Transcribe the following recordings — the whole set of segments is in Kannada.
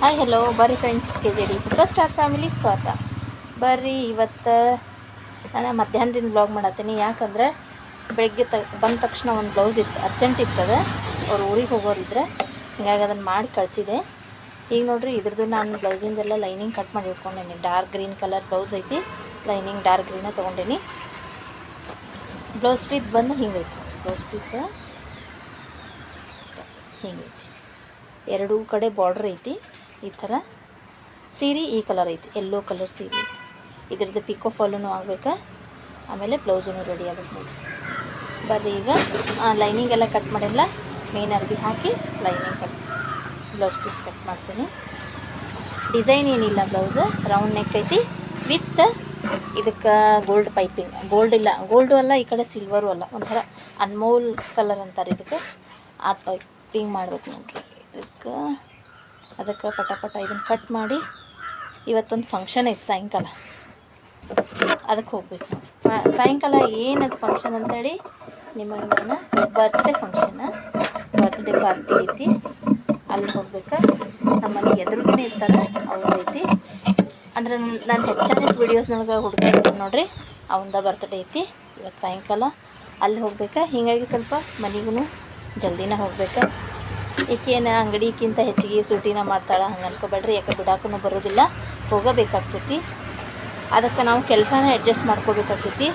ಹಾಯ್ ಹಲೋ ಬರ್ರಿ ಫ್ರೆಂಡ್ಸ್, KJD ಸೂಪರ್ ಸ್ಟಾರ್ ಫ್ಯಾಮಿಲಿಗೆ ಸ್ವಾಗತ. ಬರ್ರಿ, ಇವತ್ತು ನಾನು ಮಧ್ಯಾಹ್ನದಿಂದ ಬ್ಲಾಗ್ ಮಾಡತ್ತೀನಿ. ಯಾಕಂದ್ರೆ ಬೆಳಗ್ಗೆ ಬಂದ ತಕ್ಷಣ ಒಂದು ಬ್ಲೌಸ್ ಇತ್ತು, ಅರ್ಜೆಂಟ್ ಇರ್ತದೆ, ಅವ್ರು ಊರಿಗೆ ಹೋಗೋರಿದ್ರೆ, ಹೀಗಾಗಿ ಅದನ್ನು ಮಾಡಿ ಕಳಿಸಿದೆ. ಈಗ ನೋಡಿರಿ, ಇದ್ರದ್ದು ನಾನು ಬ್ಲೌಸಿಂದೆಲ್ಲ ಲೈನಿಂಗ್ ಕಟ್ ಮಾಡಿ ಇಟ್ಕೊಂಡೇನಿ. ಡಾರ್ಕ್ ಗ್ರೀನ್ ಕಲರ್ ಬ್ಲೌಸ್ ಐತಿ, ಲೈನಿಂಗ್ ಡಾರ್ಕ್ ಗ್ರೀನ ತೊಗೊಂಡೇನಿ. ಬ್ಲೌಸ್ ಪೀಸ್ ಬಂದು ಹಿಂಗೈತಿ. ಬ್ಲೌಸ್ ಪೀಸ್ ಹಿಂಗೈತಿ, ಎರಡೂ ಕಡೆ ಬಾರ್ಡ್ರ್ ಐತಿ. ಈ ಥರ ಸೀರೆ ಈ ಕಲರ್ ಐತಿ, ಯೆಲ್ಲೋ ಕಲರ್ ಸೀರೆ ಐತಿ. ಇದ್ರದ್ದು ಪಿಕೋ ಫಾಲೂ ಆಗಬೇಕಾ, ಆಮೇಲೆ ಬ್ಲೌಸೂ ರೆಡಿ ಆಗಬೇಕು ನೋಡಿ. ಬರ್ರಿ, ಈಗ ಲೈನಿಂಗ್ ಎಲ್ಲ ಕಟ್ ಮಾಡಿಲ್ಲ, ಮೇನ್ ಅರ್ಬಿ ಹಾಕಿ ಲೈನಿಂಗ್ ಬ್ಲೌಸ್ ಪೀಸ್ ಕಟ್ ಮಾಡ್ತೀನಿ. ಡಿಸೈನ್ ಏನಿಲ್ಲ, ಬ್ಲೌಸು ರೌಂಡ್ ನೆಕ್ ಐತಿ ವಿತ್ ಇದಕ್ಕೆ ಗೋಲ್ಡ್ ಪೈಪಿಂಗ್. ಗೋಲ್ಡು ಅಲ್ಲ, ಈ ಕಡೆ ಸಿಲ್ವರು ಅಲ್ಲ, ಒಂಥರ ಅನ್ಮೋಲ್ ಕಲರ್ ಅಂತಾರೆ ಇದಕ್ಕೆ. ಆ ಪೈಪಿಂಗ್ ಮಾಡ್ಬೇಕು ನೋಡ್ರಿ. ಅದಕ್ಕೆ ಪಟ ಇದನ್ನು ಕಟ್ ಮಾಡಿ, ಇವತ್ತೊಂದು ಫಂಕ್ಷನ್ ಐತೆ ಸಾಯಂಕಾಲ, ಅದಕ್ಕೆ ಹೋಗ್ಬೇಕು. ಸಾಯಂಕಾಲ ಏನದು ಫಂಕ್ಷನ್ ಅಂತೇಳಿ ನಿಮಗೆ ನಾನು ಬರ್ತ್ಡೇ ಬರ್ತ್ಡೇ ಪಾರ್ಟಿ ಐತಿ, ಅಲ್ಲಿ ಹೋಗ್ಬೇಕು. ನಮ್ಮಲ್ಲಿ ಎದುರುಗೇ ಇರ್ತಾರೆ, ಅವ್ರು ಐತಿ. ಅಂದ್ರೆ ನಾನು ಹೆಚ್ಚಾಗಿ ವೀಡಿಯೋಸ್ನೊಳಗೆ ಹುಡುಗ ಇರ್ತೀನಿ ನೋಡ್ರಿ, ಅವಂದ ಬರ್ತ್ಡೇ ಐತಿ ಇವತ್ತು ಸಾಯಂಕಾಲ. ಅಲ್ಲಿ ಹೋಗ್ಬೇಕು. ಹೀಗಾಗಿ ಸ್ವಲ್ಪ ಮನೆಗೂ ಜಲ್ದಿನ ಹೋಗ್ಬೇಕು. ಈಕೇನು ಅಂಗಡಿಗಿಂತ ಹೆಚ್ಚಿಗೆ ಸೂಟಿನ ಮಾಡ್ತಾಳೆ ಹಂಗೆ ಅನ್ಕೋಬೇಡ್ರಿ, ಯಾಕೆ ಬಿಡಾಕೂ ಬರೋದಿಲ್ಲ, ಹೋಗಬೇಕಾಗ್ತೈತಿ. ಅದಕ್ಕೆ ನಾವು ಕೆಲಸನ ಅಡ್ಜಸ್ಟ್ ಮಾಡ್ಕೋಬೇಕಾಗ್ತೈತಿ.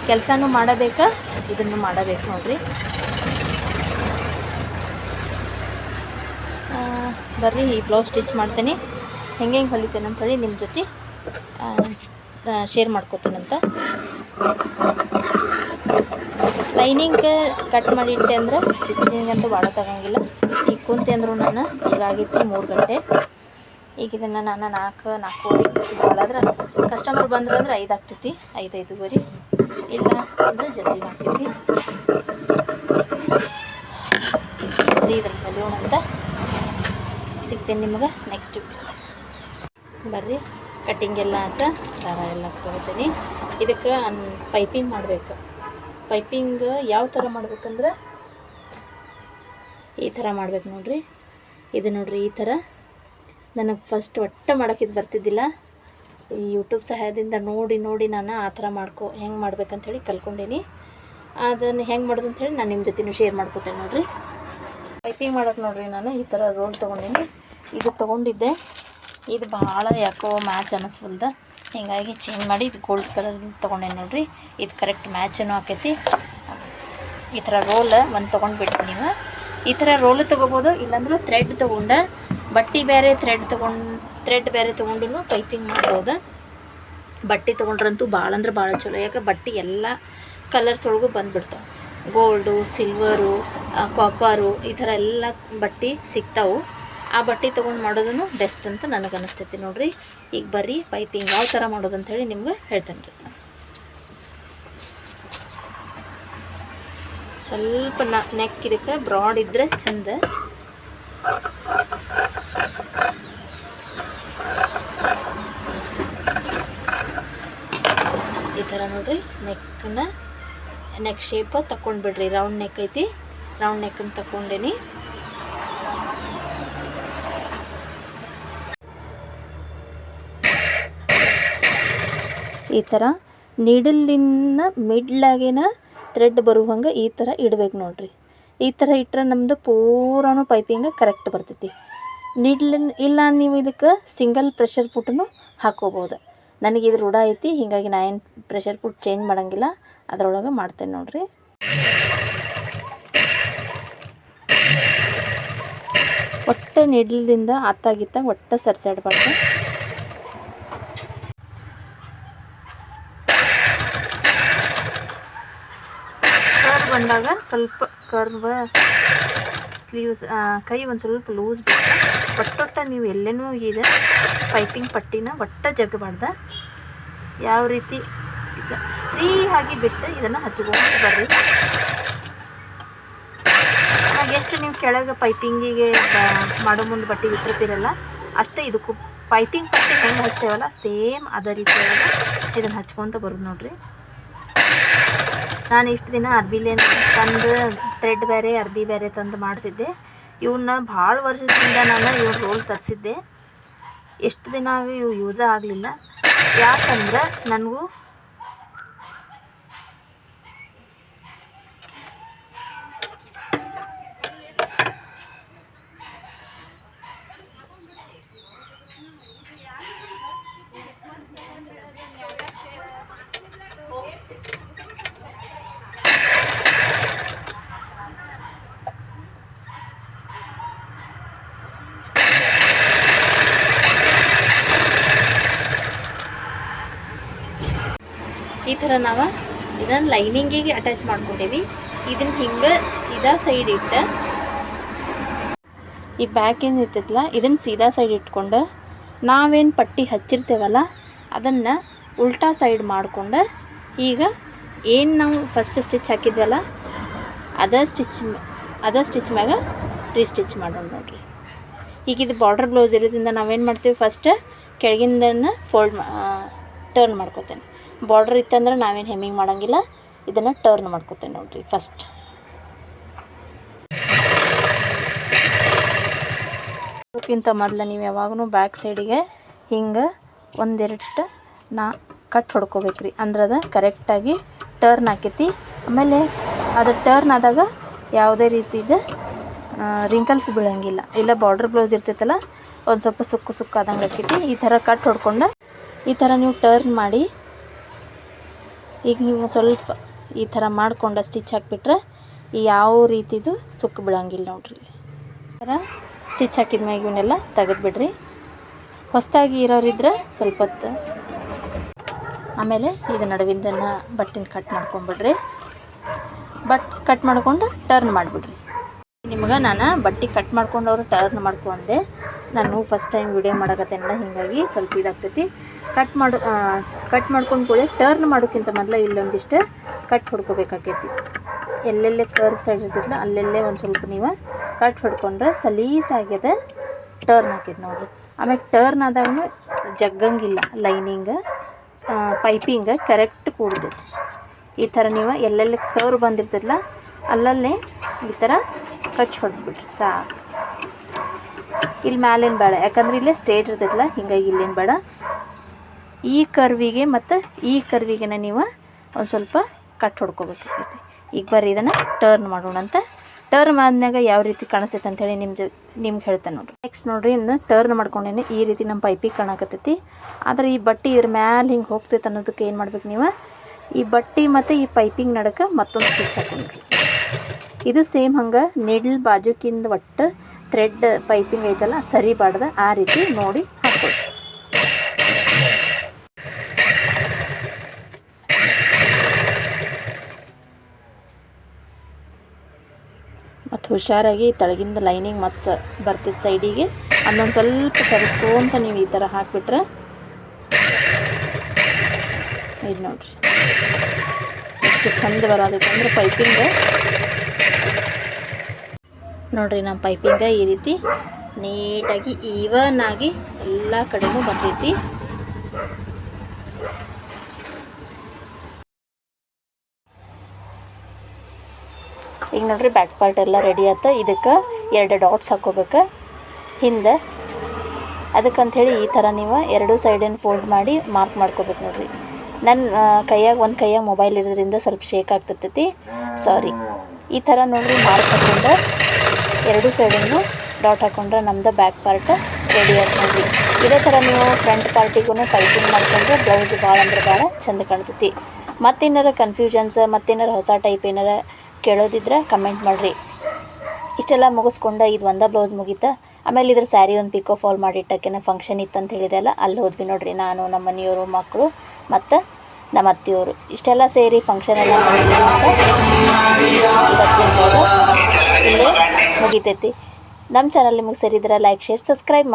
ಕೆಲಸನೂ ಮಾಡಬೇಕಾ, ಇದನ್ನು ಮಾಡಬೇಕು ನೋಡ್ರಿ. ಬರ್ರಿ, ಈ ಬ್ಲೌಸ್ ಸ್ಟಿಚ್ ಮಾಡ್ತೀನಿ, ಹೆಂಗೆ ಹೊಲಿತೇನೆ ಅಂಥೇಳಿ ನಿಮ್ಮ ಜೊತೆ ಶೇರ್ ಮಾಡ್ಕೋತೀನಂತ. ಲೈನಿಂಗ್ ಕಟ್ ಮಾಡಿಟ್ಟೆ ಅಂದ್ರೆ ಸ್ಟಿಚಿಂಗ್ ಅಂತೂ ಭಾಳ ತಗೋಂಗಿಲ್ಲ. ಈಗ ಕುಂತೆ ಅಂದರೂ ನಾನು ಈಗಾಗಿತ್ತು 3 ಗಂಟೆ. ಈಗ ಇದನ್ನು ನಾನು 4-4:30 ಭಾಳಾದ್ರೆ ಕಸ್ಟಮರ್ ಬಂದ್ರೆ ಅಂದ್ರೆ 5 ಆಗ್ತೈತಿ, 5-5:30. ಇಲ್ಲ ಅಂದರೆ ಜಲ್ದಿನ ಆಗ್ತೈತಿ. ಇದ್ರಲ್ಲಿ ಕಲಿಯೋಣ ಅಂತ. ಸಿಗ್ತೇನೆ ನಿಮಗೆ ನೆಕ್ಸ್ಟ್ ವೀಕ್. ಬರ್ರಿ, ಕಟ್ಟಿಂಗ್ ಎಲ್ಲ ಅಂತ ದಾರ ಎಲ್ಲ ತೊಗೋತೀನಿ. ಇದಕ್ಕೆ ಪೈಪಿಂಗ್ ಮಾಡಬೇಕು. ಪೈಪಿಂಗ್ ಯಾವ ಥರ ಮಾಡ್ಬೇಕಂದ್ರೆ ಈ ಥರ ಮಾಡ್ಬೇಕು ನೋಡ್ರಿ. ಇದು ನೋಡ್ರಿ, ಈ ಥರ. ನನಗೆ ಫಸ್ಟ್ ಮಾಡೋಕ್ಕಿದು ಬರ್ತಿದ್ದಿಲ್ಲ. ಈ ಯೂಟ್ಯೂಬ್ ಸಹಾಯದಿಂದ ನೋಡಿ ನಾನು ಆ ಥರ ಹೆಂಗೆ ಮಾಡ್ಬೇಕಂಥೇಳಿ ಕಲ್ತ್ಕೊಂಡೀನಿ. ಅದನ್ನು ಹೆಂಗೆ ಮಾಡೋದು ಅಂಥೇಳಿ ನಾನು ನಿಮ್ಮ ಜೊತೆನೂ ಶೇರ್ ಮಾಡ್ಕೊತೇನೆ ನೋಡ್ರಿ. ಪೈಪಿಂಗ್ ಮಾಡೋಕೆ ನೋಡ್ರಿ, ನಾನು ಈ ಥರ ರೋಲ್ ತೊಗೊಂಡೀನಿ. ಇದು ತೊಗೊಂಡಿದ್ದೆ, ಇದು ಭಾಳ ಯಾಕೋ ಮ್ಯಾಚ್ ಅನ್ನಿಸ್ವಲ್ದ, ಹೀಗಾಗಿ ಚೇಂಜ್ ಮಾಡಿ ಇದು ಗೋಲ್ಡ್ ಕಲರ್ ತೊಗೊಂಡೇನೆ ನೋಡ್ರಿ. ಇದು ಕರೆಕ್ಟ್ ಮ್ಯಾಚನೂ ಆಕೈತಿ. ಈ ಥರ ರೋಲ್ ಒಂದು ತೊಗೊಂಡ್ಬಿಡ್ರಿ ನೀವು. ಈ ಥರ ರೋಲು ತೊಗೋಬೋದು, ಇಲ್ಲಾಂದ್ರೆ ಥ್ರೆಡ್ ತೊಗೊಂಡು ಬಟ್ಟೆ ಬೇರೆ ಥ್ರೆಡ್ ಬೇರೆ ತೊಗೊಂಡು ಪೈಪಿಂಗ್ ಮಾಡ್ಬೋದು. ಬಟ್ಟೆ ತೊಗೊಂಡ್ರಂತೂ ಭಾಳ ಅಂದ್ರೆ ಭಾಳ ಚಲೋ. ಯಾಕೆ ಬಟ್ಟೆ ಎಲ್ಲ ಕಲರ್ಸ್ ಒಳಗೂ ಬಂದುಬಿಡ್ತಾವೆ. ಗೋಲ್ಡು, ಸಿಲ್ವರು, ಕಾಪರು, ಈ ಥರ ಎಲ್ಲ ಬಟ್ಟೆ ಸಿಗ್ತಾವೆ. ಆ ಬಟ್ಟೆ ತೊಗೊಂಡು ಮಾಡೋದನ್ನು ಬೆಸ್ಟ್ ಅಂತ ನನಗೆ ಅನ್ನಿಸ್ತೈತಿ ನೋಡ್ರಿ. ಈಗ ಬರ್ರಿ, ಪೈಪಿಂಗ್ ಯಾವ ಥರ ಮಾಡೋದು ಅಂಥೇಳಿ ನಿಮ್ಗೆ ಹೇಳ್ತೇನೆ ರೀ. ಸ್ವಲ್ಪ ನೆಕ್ ಇದಕ್ಕೆ ಬ್ರಾಡ್ ಇದ್ದರೆ ಚಂದ. ಈ ಥರ ನೋಡ್ರಿ, ನೆಕ್ ಶೇಪ್ ತಗೊಂಡ್ಬಿಡ್ರಿ. ರೌಂಡ್ ನೆಕ್ ಐತಿ, ರೌಂಡ್ ನೆಕ್ಕನ್ನು ತಗೊಂಡೇನಿ. ಈ ಥರ ನೀಡಲಿನ ಮಿಡ್ಲಾಗೇನ ಥ್ರೆಡ್ ಬರುವಂಗೆ ಈ ಥರ ಇಡ್ಬೇಕು ನೋಡ್ರಿ. ಈ ಥರ ಇಟ್ಟರೆ ನಮ್ಮದು ಪೂರಾನು ಪೈಪಿಂಗ್ ಕರೆಕ್ಟ್ ಬರ್ತೈತಿ. ಇಲ್ಲ ನೀವು ಇದಕ್ಕೆ ಸಿಂಗಲ್ ಪ್ರೆಷರ್ ಪುಟ್ಟನ್ನು ಹಾಕೋಬೋದು. ನನಗೆ ಇದು ರೂಢ ಐತಿ, ಹೀಗಾಗಿ ನಾ ಏನು ಪ್ರೆಷರ್ ಪುಟ್ ಚೇಂಜ್ ಮಾಡೋಂಗಿಲ್ಲ, ಅದರೊಳಗೆ ಮಾಡ್ತೇನೆ ನೋಡ್ರಿ. ಒಟ್ಟು ನೀಡಲಿಂದ ಆತ್ತಾಗಿತ್ತ ಒಟ್ಟು ಸರ್ಸಾಡ್ಬಾರ್ದು. ಬಂದಾಗ ಸ್ವಲ್ಪ ಕರ್ವ್ ಸ್ಲೀವ್ಸ್, ಕೈ ಒಂದು ಸ್ವಲ್ಪ ಲೂಸ್ ಬೇಕು. ಒಟ್ಟೊಟ್ಟ ನೀವು ಎಲ್ಲೇನೂ ಇದೆ ಪೈಪಿಂಗ್ ಪಟ್ಟಿನ ಒಟ್ಟ ಜಗ್ಗಬಾರ್ದು. ಯಾವ ರೀತಿ ಫ್ರೀ ಆಗಿ ಬಿಟ್ಟು ಇದನ್ನು ಹಚ್ಕೊಂಡು ಬರ್ರಿ. ಎಷ್ಟು ನೀವು ಕೆಳಗೆ ಪೈಪಿಂಗಿಗೆ ಮಾಡೋ ಮುಂದೆ ಬಟ್ಟೆ ಬಿಟ್ಟಿರ್ತೀರಲ್ಲ, ಅಷ್ಟೇ ಇದಕ್ಕೂ ಪೈಪಿಂಗ್ ಪಟ್ಟಿ ಹೆಂಗೆ ಹಚ್ತೇವಲ್ಲ ಸೇಮ್ ಅದೇ ರೀತಿಯಾಗಿ ಇದನ್ನು ಹಚ್ಕೊತ ಬರೋದು ನೋಡ್ರಿ. ನಾನು ಇಷ್ಟು ದಿನ ಅರ್ಬಿಲೇ ತಂದು ಥ್ರೆಡ್ ಬೇರೆ ಅರ್ಬಿ ಬೇರೆ ತಂದು ಮಾಡ್ತಿದ್ದೆ. ಇವನ್ನ ಭಾಳ ವರ್ಷದಿಂದ ನಾನು ಇವ್ರ ರೋಲ್ ತರಿಸಿದ್ದೆ. ಎಷ್ಟು ದಿನ ಆಗಿ ಇವು ಯೂಸೇ ಆಗಲಿಲ್ಲ. ಯಾಕಂದ್ರೆ ನನಗೂ ಈ ಥರ ನಾವು ಇದನ್ನು ಲೈನಿಂಗಿಗೆ ಅಟ್ಯಾಚ್ ಮಾಡ್ಕೊಂಡೇವಿ. ಇದನ್ನು ಹಿಂಗೆ ಸೀದಾ ಸೈಡ್ ಇಟ್ಟು ಈ ಬ್ಯಾಕ್ ಏನು ಇರ್ತೈತಲ್ಲ ಇದನ್ನು ಸೀದಾ ಸೈಡ್ ಇಟ್ಕೊಂಡು ನಾವೇನು ಪಟ್ಟಿ ಹಚ್ಚಿರ್ತೇವಲ್ಲ ಅದನ್ನು ಉಲ್ಟಾ ಸೈಡ್ ಮಾಡ್ಕೊಂಡು ಈಗ ಏನು ನಾವು ಫಸ್ಟ್ ಸ್ಟಿಚ್ ಹಾಕಿದ್ವಲ್ಲ ಅದ ಸ್ಟಿಚ್ ಮ್ಯಾಗ ರೀಸ್ಟಿಚ್ ಮಾಡೋಣ ನೋಡಿರಿ. ಈಗ ಇದು ಬಾರ್ಡರ್ ಬ್ಲೌಸ್ ಇರೋದ್ರಿಂದ ನಾವೇನು ಮಾಡ್ತೀವಿ, ಫಸ್ಟ್ ಕೆಳಗಿಂದನ್ನು ಟರ್ನ್ ಮಾಡ್ಕೋತೇನೆ. ಬಾರ್ಡರ್ ಇತ್ತಂದ್ರೆ ನಾವೇನು ಹೆಮ್ಮಿಂಗ್ ಮಾಡೋಂಗಿಲ್ಲ, ಇದನ್ನು ಟರ್ನ್ ಮಾಡ್ಕೋತೇನೆ ನೋಡಿರಿ. ಫಸ್ಟ್ ಅದಕ್ಕಿಂತ ಮೊದಲು ನೀವು ಯಾವಾಗೂ ಬ್ಯಾಕ್ ಸೈಡಿಗೆ ಹಿಂಗೆ ಒಂದೆರಡು ಕಟ್ ಹೊಡ್ಕೋಬೇಕ್ರಿ. ಅಂದ್ರೆ ಅದು ಕರೆಕ್ಟಾಗಿ ಟರ್ನ್ ಆಕೈತಿ. ಆಮೇಲೆ ಅದು ಟರ್ನ್ ಆದಾಗ ಯಾವುದೇ ರೀತಿದ ರಿಂಕಲ್ಸ್ ಬೀಳಂಗಿಲ್ಲ. ಇಲ್ಲ ಬಾರ್ಡರ್ ಬ್ಲೌಸ್ ಇರ್ತೈತಲ್ಲ ಒಂದು ಸ್ವಲ್ಪ ಸುಕ್ಕು ಆದಂಗೆ ಆಕೈತಿ. ಈ ಥರ ಕಟ್ ಹೊಡ್ಕೊಂಡು ಈ ಥರ ನೀವು ಟರ್ನ್ ಮಾಡಿ ಈಗ ನೀವು ಸ್ವಲ್ಪ ಈ ಥರ ಮಾಡ್ಕೊಂಡು ಸ್ಟಿಚ್ ಹಾಕಿಬಿಟ್ರೆ ಯಾವ ರೀತಿದು ಸುಕ್ಕು ಬೀಳಂಗಿಲ್ಲ ನೋಡ್ರಿ. ಈ ಥರ ಸ್ಟಿಚ್ ಹಾಕಿದ ಮ್ಯಾಗ ಇವನ್ನೆಲ್ಲ ತೆಗೆದುಬಿಡ್ರಿ. ಹೊಸದಾಗಿ ಇರೋರಿದ್ರೆ ಸ್ವಲ್ಪ ಹೊತ್ತು ಆಮೇಲೆ ಇದು ನಡುವಿಂದನ್ನು ಬಟ್ಟೆನ ಕಟ್ ಮಾಡ್ಕೊಂಬಿಡ್ರಿ. ಕಟ್ ಮಾಡ್ಕೊಂಡು ಟರ್ನ್ ಮಾಡಿಬಿಡ್ರಿ. ನಿಮ್ಗೆ ನಾನು ಬಟ್ಟೆ ಕಟ್ ಮಾಡ್ಕೊಂಡವ್ರು ಟರ್ನ್ ಮಾಡ್ಕೊಂಡೆ. ನಾನು ಫಸ್ಟ್ ಟೈಮ್ ವಿಡಿಯೋ ಮಾಡೋಕತ್ತೇನಲ್ಲ, ಹೀಗಾಗಿ ಸ್ವಲ್ಪ ಇದಾಗ್ತೈತಿ. ಕಟ್ ಮಾಡ್ಕೊಂಡು ಕೂಡ ಟರ್ನ್ ಮಾಡೋಕ್ಕಿಂತ ಮೊದಲು ಇಲ್ಲೊಂದಿಷ್ಟು ಕಟ್ ಹೊಡ್ಕೋಬೇಕಾಕೈತಿ. ಎಲ್ಲೆಲ್ಲೇ ಕರ್ವ್ ಸೈಡ್ ಇರ್ತೈತಲ್ಲ ಅಲ್ಲೆಲ್ಲೇ ಒಂದು ಸ್ವಲ್ಪ ನೀವು ಕಟ್ ಹೊಡ್ಕೊಂಡ್ರೆ ಸಲೀಸಾಗ್ಯದ ಟರ್ನ್ ಹಾಕೈತಿ ನೋಡಿರಿ. ಆಮೇಲೆ ಟರ್ನ್ ಆದಾಗ ಜಗ್ಗಂಗಿಲ್ಲ, ಲೈನಿಂಗ್ ಪೈಪಿಂಗ್ ಕರೆಕ್ಟ್ ಕೂಡ್ತೈತಿ. ಈ ಥರ ನೀವು ಎಲ್ಲೆಲ್ಲಿ ಕರ್ವ್ ಬಂದಿರ್ತೈತಲ್ಲ ಅಲ್ಲಲ್ಲೇ ಈ ಥರ ಕಚ್ ಹೊಡೆದ್ಬಿಟ್ರಿ ಸಾಕು. ಇಲ್ಲಿ ಮ್ಯಾಲೇನು ಬೇಡ, ಯಾಕಂದ್ರೆ ಇಲ್ಲೇ ಸ್ಟ್ರೇಟ್ ಇರ್ತೈತಲ್ಲ, ಹೀಗಾಗಿ ಇಲ್ಲೇನು ಬೇಡ. ಈ ಕರ್ವಿಗೆ ಮತ್ತು ಈ ಕರ್ವಿಗೆನ ನೀವು ಒಂದು ಸ್ವಲ್ಪ ಕಟ್ ಹೊಡ್ಕೋಬೇಕಾಗೈತಿ. ಈಗ ಬರ್ರಿ ಇದನ್ನು ಟರ್ನ್ ಮಾಡೋಣ ಅಂತ. ಟರ್ನ್ ಆದ್ಮ್ಯಾಗ ಯಾವ ರೀತಿ ಕಾಣಿಸ್ತೈತೆ ಅಂಥೇಳಿ ನಿಮ್ಗೆ ಹೇಳ್ತೇನೆ ನೋಡಿರಿ. ನೆಕ್ಸ್ಟ್ ನೋಡಿರಿ, ಇನ್ನು ಟರ್ನ್ ಮಾಡ್ಕೊಂಡೇನೆ ಈ ರೀತಿ ನಮ್ಮ ಪೈಪಿಗೆ ಕಾಣಕತ್ತೈತಿ. ಆದರೆ ಈ ಬಟ್ಟೆ ಇದ್ರ ಮ್ಯಾಲೆ ಹಿಂಗೆ ಹೋಗ್ತೈತೆ ಅನ್ನೋದಕ್ಕೆ ಏನು ಮಾಡ್ಬೇಕು, ನೀವು ಈ ಬಟ್ಟೆ ಮತ್ತು ಈ ಪೈಪಿಂಗ್ ನಡಕ್ಕೆ ಮತ್ತೊಂದು ಸ್ಟಿಚ್ ಹಾಕೊಂಡ್ರಿ. ಇದು ಸೇಮ್ ಹಂಗೆ ನೀಡಲ್ ಬಾಜುಕಿಂದ ಒಟ್ಟು ಥ್ರೆಡ್ ಪೈಪಿಂಗ್ ಐತಲ್ಲ ಸರಿಬಾರ್ದು, ಆ ರೀತಿ ನೋಡಿ ಹಾಕ್ಕೊಳ್ಳಿ. ಮತ್ತು ಹುಷಾರಾಗಿ ತಳಗಿಂದ ಲೈನಿಂಗ್ ಮತ್ತು ಬರ್ತಿದ್ದ ಸೈಡಿಗೆ ಅದೊಂದು ಸ್ವಲ್ಪ ಸರಿಸ್ಕೊಂತ ನೀವು ಈ ಥರ ಹಾಕಿಬಿಟ್ರೆ ಇದು ನೋಡಿರಿ ಎಷ್ಟು ಚಂದ ಬರೋದೈತೆ ಅಂದ್ರೆ ಪೈಪಿಂಗ್ ನೋಡಿರಿ. ನಮ್ಮ ಪೈಪಿಂಗ ಈ ರೀತಿ ನೀಟಾಗಿ ಈವನ್ ಆಗಿ ಎಲ್ಲ ಕಡೆನೂ ಬರ್ತೈತಿ. ಈಗ ನೋಡಿರಿ ಬ್ಯಾಕ್ ಪಾರ್ಟ್ ಎಲ್ಲ ರೆಡಿ ಆಯ್ತು. ಇದಕ್ಕೆ 2 ಡಾಟ್ಸ್ ಹಾಕ್ಕೋಬೇಕು ಹಿಂದೆ. ಅದಕ್ಕಂಥೇಳಿ ಈ ಥರ ನೀವು 2 ಸೈಡನ್ನು ಫೋಲ್ಡ್ ಮಾಡಿ ಮಾರ್ಕ್ ಮಾಡ್ಕೋಬೇಕು ನೋಡಿರಿ. ನನ್ನ ಒಂದು ಕೈಯಾಗ ಮೊಬೈಲ್ ಇರೋದ್ರಿಂದ ಸ್ವಲ್ಪ ಶೇಕ್ ಆಗ್ತಿರ್ತೈತಿ, ಸಾರಿ. ಈ ಥರ ನೋಡಿರಿ ಮಾರ್ಕ್ ಹಾಕ್ಕೊಂಡು 2 ಸೈಡನ್ನು ಡಾಟ್ ಹಾಕ್ಕೊಂಡ್ರೆ ನಮ್ದು ಬ್ಯಾಕ್ ಪಾರ್ಟ್ ರೆಡಿ ಆಗಿ ನೋಡಿರಿ. ಇದೇ ಥರ ನೀವು ಫ್ರಂಟ್ ಪಾರ್ಟಿಗೂ ಪೈಪಿಂಗ್ ಮಾಡ್ಕೊಂಡ್ರೆ ಬ್ಲೌಸ್ ಭಾಳ ಅಂದ್ರೆ ಭಾಳ ಚೆಂದ ಕಾಣ್ತೈತಿ. ಮತ್ತೇನಾರ ಕನ್ಫ್ಯೂಷನ್ಸ್ ಮತ್ತೇನಾರ ಹೊಸ ಟೈಪ್ ಏನಾರ ಕೇಳೋದಿದ್ರೆ ಕಮೆಂಟ್ ಮಾಡಿರಿ. ಇಷ್ಟೆಲ್ಲ ಮುಗಿಸ್ಕೊಂಡು ಇದು ಒಂದೇ ಬ್ಲೌಸ್ ಮುಗೀತು. ಆಮೇಲೆ ಇದ್ರ ಸ್ಯಾರಿ ಒಂದು ಪಿಕೋ ಫಾಲ್ ಮಾಡಿಟ್ಟಕ್ಕೆ ಫಂಕ್ಷನ್ ಇತ್ತು ಅಂತ ಹೇಳಿದೆ ಅಲ್ಲ, ಅಲ್ಲಿ ಹೋದ್ವಿ ನೋಡಿರಿ. ನಾನು ನಮ್ಮ ಮನೆಯವರು, ಮಕ್ಕಳು ಮತ್ತು ನಮ್ಮ ಅತ್ತೆಯವರು ಇಷ್ಟೆಲ್ಲ ಸೇರಿ ಫಂಕ್ಷನ್ ಎಲ್ಲ ಇಲ್ಲೇ ಮುಗಿತೈತಿ. ನಮ್ಮ ಚಾನಲ್ ನಿಮಗೆ ಸೇರಿದ್ರೆ ಲೈಕ್, ಶೇರ್, ಸಬ್ಸ್ಕ್ರೈಬ್ ಮಾಡಿ.